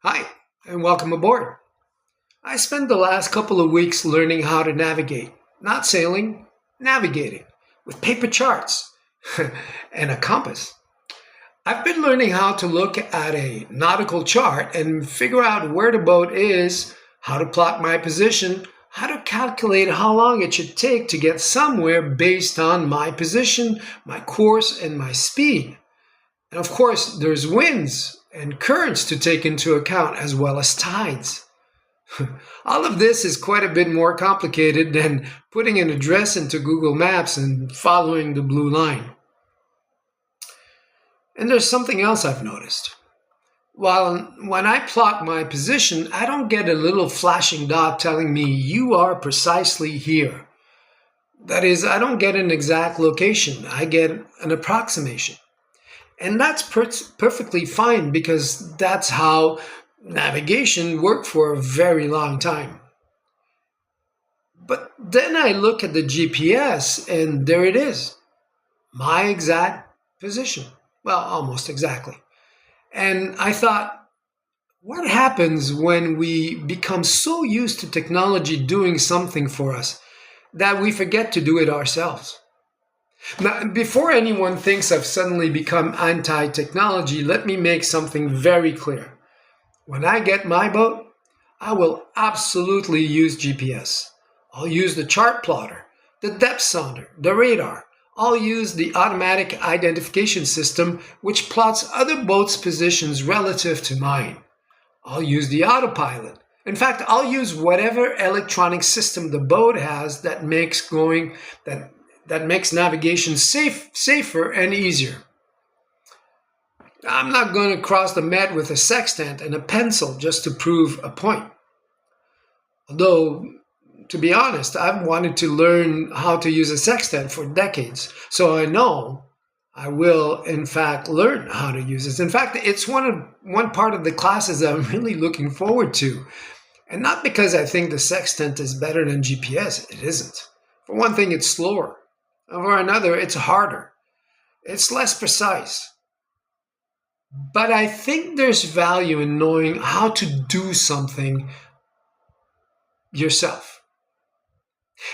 Hi, and welcome aboard. I spent the last couple of weeks learning how to navigate, not sailing, navigating, with paper charts and a compass. I've been learning how to look at a nautical chart and figure out where the boat is, how to plot my position, how to calculate how long it should take to get somewhere based on my position, my course, and my speed. And of course, there's winds and currents to take into account as well as tides. All of this is quite a bit more complicated than putting an address into Google Maps and following the blue line. And there's something else I've noticed. While when I plot my position, I don't get a little flashing dot telling me you are precisely here. That is, I don't get an exact location, I get an approximation. And that's perfectly fine because that's how navigation worked for a very long time. But then I look at the GPS and there it is, my exact position. Well, almost exactly. And I thought, what happens when we become so used to technology doing something for us that we forget to do it ourselves? Now, before anyone thinks I've suddenly become anti-technology, let me make something very clear. When I get my boat, I will absolutely use GPS. I'll use the chart plotter, the depth sonder, the radar. I'll use the automatic identification system, which plots other boats' positions relative to mine. I'll use the autopilot. In fact, I'll use whatever electronic system the boat has that makes navigation safer and easier. I'm not going to cross the Met with a sextant and a pencil just to prove a point. Although, to be honest, I've wanted to learn how to use a sextant for decades, so I know I will, in fact, learn how to use it. In fact, it's one part of the classes that I'm really looking forward to. And not because I think the sextant is better than GPS, it isn't. For one thing, it's slower. For another, it's harder. It's less precise. But I think there's value in knowing how to do something yourself.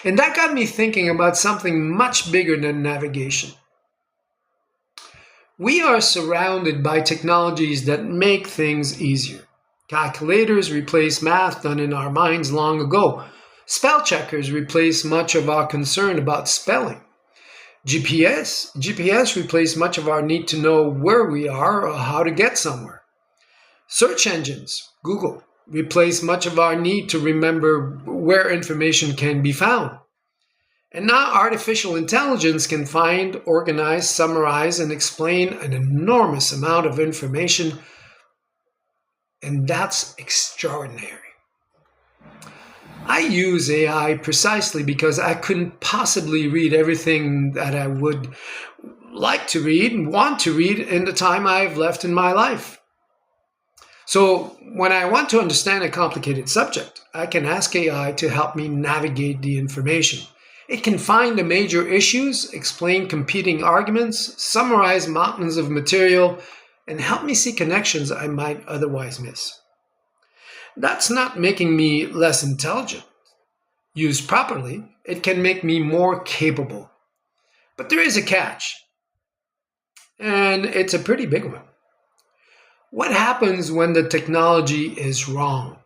And that got me thinking about something much bigger than navigation. We are surrounded by technologies that make things easier. Calculators replace math done in our minds long ago. Spell checkers replace much of our concern about spelling. GPS replaced much of our need to know where we are or how to get somewhere. Search engines, Google, replaced much of our need to remember where information can be found. And now artificial intelligence can find, organize, summarize, and explain an enormous amount of information, and that's extraordinary. I use AI precisely because I couldn't possibly read everything that I would like to read and want to read in the time I've left in my life. So when I want to understand a complicated subject, I can ask AI to help me navigate the information. It can find the major issues, explain competing arguments, summarize mountains of material, and help me see connections I might otherwise miss. That's not making me less intelligent. Used properly, it can make me more capable. But there is a catch, and it's a pretty big one. What happens when the technology is wrong?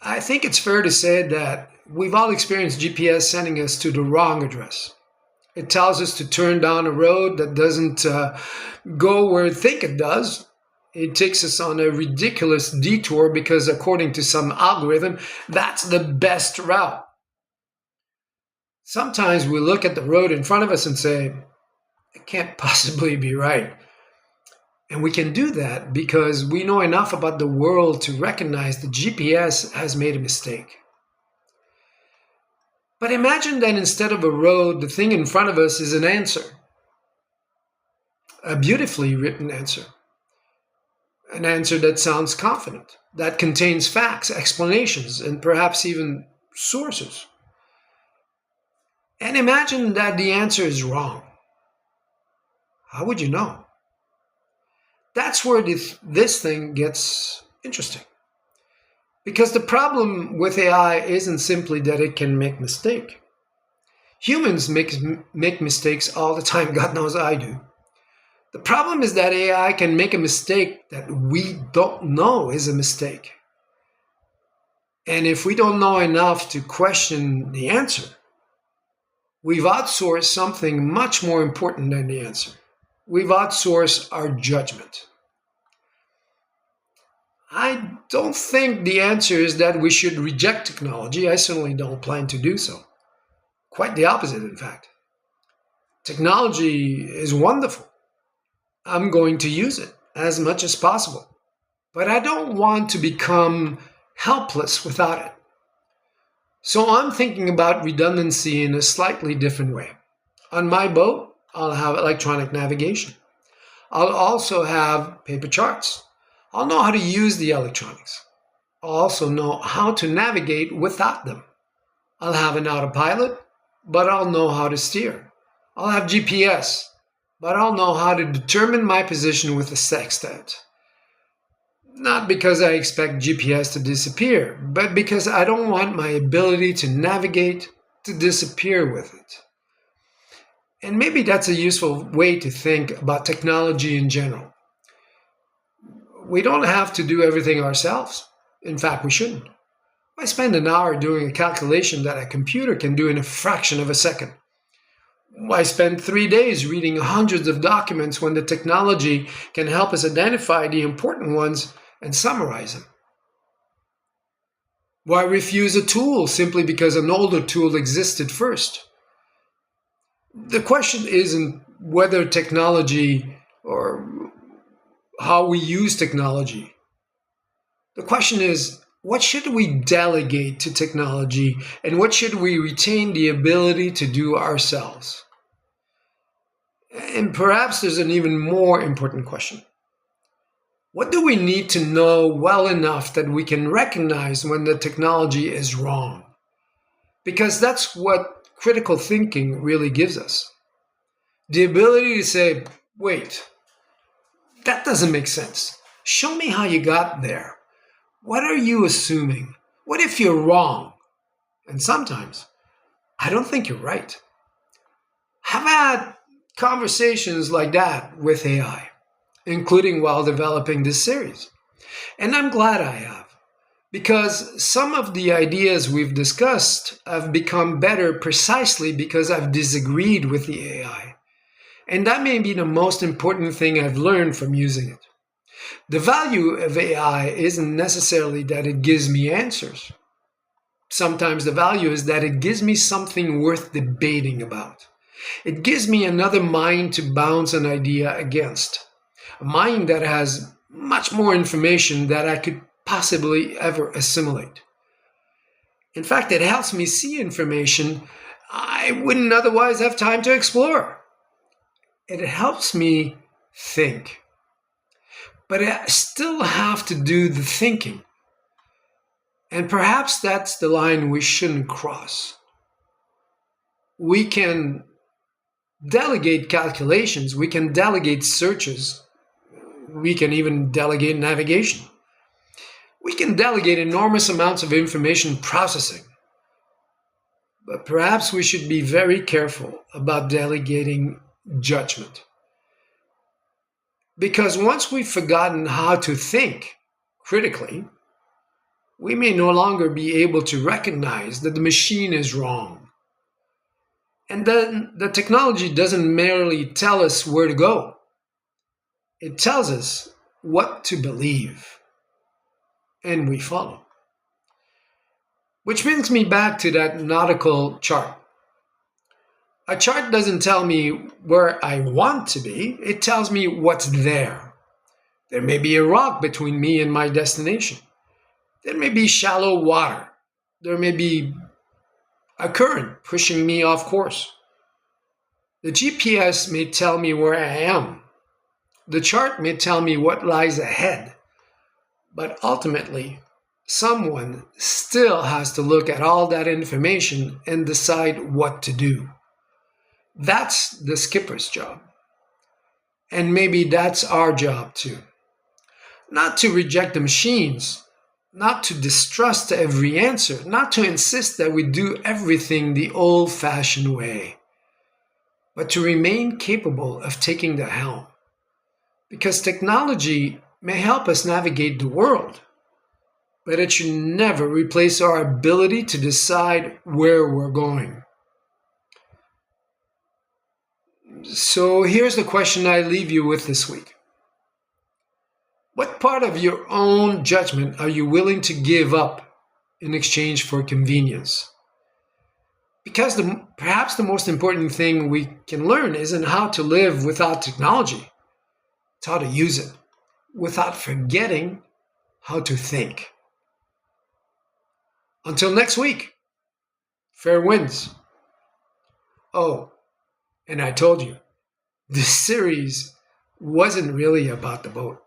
I think it's fair to say that we've all experienced GPS sending us to the wrong address. It tells us to turn down a road that doesn't go where we think it does. It takes us on a ridiculous detour because, according to some algorithm, that's the best route. Sometimes we look at the road in front of us and say, it can't possibly be right. And we can do that because we know enough about the world to recognize the GPS has made a mistake. But imagine that instead of a road, the thing in front of us is an answer. A beautifully written answer. An answer that sounds confident, that contains facts, explanations, and perhaps even sources. And imagine that the answer is wrong. How would you know? That's where this thing gets interesting. Because the problem with AI isn't simply that it can make mistakes. Humans make mistakes all the time, God knows I do. The problem is that AI can make a mistake that we don't know is a mistake. And if we don't know enough to question the answer, we've outsourced something much more important than the answer. We've outsourced our judgment. I don't think the answer is that we should reject technology. I certainly don't plan to do so. Quite the opposite, in fact. Technology is wonderful. I'm going to use it as much as possible. But I don't want to become helpless without it. So I'm thinking about redundancy in a slightly different way. On my boat, I'll have electronic navigation. I'll also have paper charts. I'll know how to use the electronics. I'll also know how to navigate without them. I'll have an autopilot, but I'll know how to steer. I'll have GPS, but I'll know how to determine my position with a sextant. Not because I expect GPS to disappear, but because I don't want my ability to navigate to disappear with it. And maybe that's a useful way to think about technology in general. We don't have to do everything ourselves. In fact, we shouldn't. Why spend an hour doing a calculation that a computer can do in a fraction of a second? Why spend 3 days reading hundreds of documents when the technology can help us identify the important ones and summarize them? Why refuse a tool simply because an older tool existed first? The question isn't whether technology or how we use technology. The question is, what should we delegate to technology and what should we retain the ability to do ourselves? And perhaps there's an even more important question. What do we need to know well enough that we can recognize when the technology is wrong? Because that's what critical thinking really gives us. The ability to say, wait, that doesn't make sense. Show me how you got there. What are you assuming? What if you're wrong? And sometimes, I don't think you're right. I've had conversations like that with AI, including while developing this series. And I'm glad I have, because some of the ideas we've discussed have become better precisely because I've disagreed with the AI. And that may be the most important thing I've learned from using it. The value of AI isn't necessarily that it gives me answers. Sometimes the value is that it gives me something worth debating about. It gives me another mind to bounce an idea against. A mind that has much more information that I could possibly ever assimilate. In fact, it helps me see information I wouldn't otherwise have time to explore. It helps me think. But I still have to do the thinking. And perhaps that's the line we shouldn't cross. We can delegate calculations, we can delegate searches, we can even delegate navigation. We can delegate enormous amounts of information processing. But perhaps we should be very careful about delegating judgment. Because once we've forgotten how to think critically, we may no longer be able to recognize that the machine is wrong. And then the technology doesn't merely tell us where to go. It tells us what to believe. And we follow. Which brings me back to that nautical chart. A chart doesn't tell me where I want to be, it tells me what's there. There may be a rock between me and my destination. There may be shallow water. There may be a current pushing me off course. The GPS may tell me where I am. The chart may tell me what lies ahead. But ultimately, someone still has to look at all that information and decide what to do. That's the skipper's job. And maybe that's our job too. Not to reject the machines, not to distrust every answer, not to insist that we do everything the old fashioned way, but to remain capable of taking the helm. Because technology may help us navigate the world, but it should never replace our ability to decide where we're going. So here's the question I leave you with this week. What part of your own judgment are you willing to give up in exchange for convenience? Because perhaps the most important thing we can learn isn't how to live without technology. It's how to use it without forgetting how to think. Until next week, fair winds. Oh, and I told you, this series wasn't really about the boat.